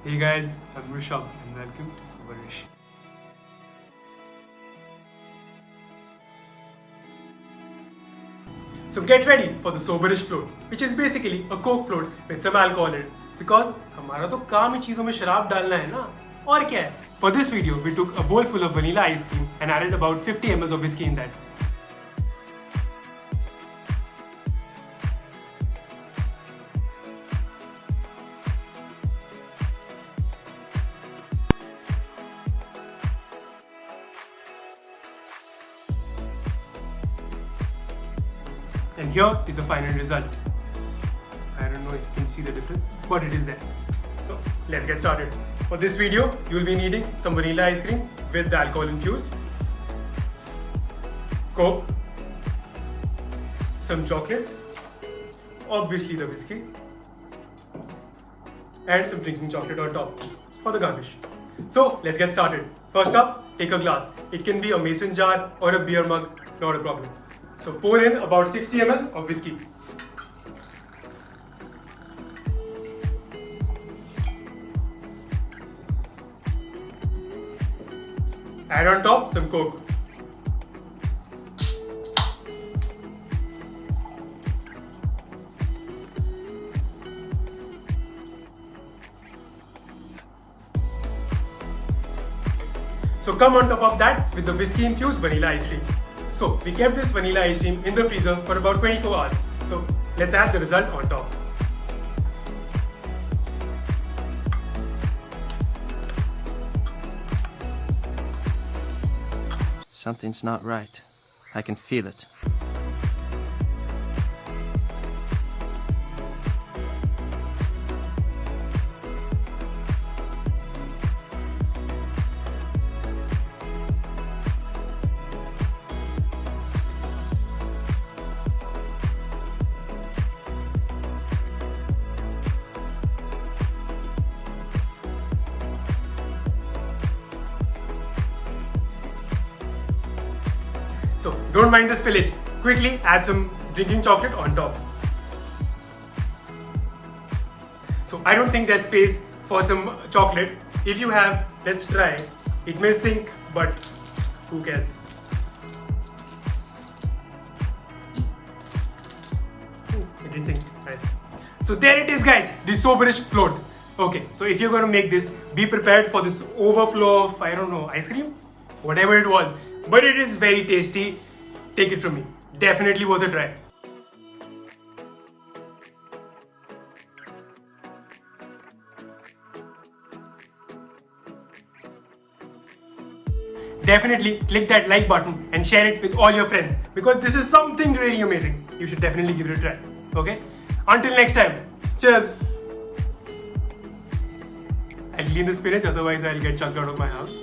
Hey guys, I'm Rishabh and welcome to SobeRish. So get ready for the SobeRish Float, which is basically a Coke float with some alcohol in it. Because हमारा तो काम ही चीजों में शराब डालना है ना, और क्या है? For this video, we took a bowl full of vanilla ice cream and added about 50 ml of whiskey in that. And here is the final result. I don't know if you can see the difference, but it is there. So let's get started. For this video, you will be needing some vanilla ice cream with the alcohol infused, Coke, some chocolate, obviously the whiskey, and some drinking chocolate on top for the garnish. So let's get started. First up, take a glass. It can be a mason jar or a beer mug, not a problem. So pour in about 60 ml of whiskey. Add on top some Coke. So come on top of that with the whiskey infused vanilla ice cream. So we kept this vanilla ice cream in the freezer for about 24 hours. So let's add the result on top. Something's not right. I can feel it. So don't mind the spillage. Quickly add some drinking chocolate on top. So I don't think there's space for some chocolate. If you have, let's try. It may sink, but who cares? Ooh, it didn't sink. Nice. So there it is, guys. The SobeRish Float. Okay, so if you're going to make this, be prepared for this overflow of, I don't know, ice cream? Whatever it was. But it is very tasty. Take it from me. Definitely worth a try. Definitely click that like button and share it with all your friends because this is something really amazing. You should definitely give it a try. Okay? Until next time. Cheers. I'll clean the spinach, otherwise I'll get chucked out of my house.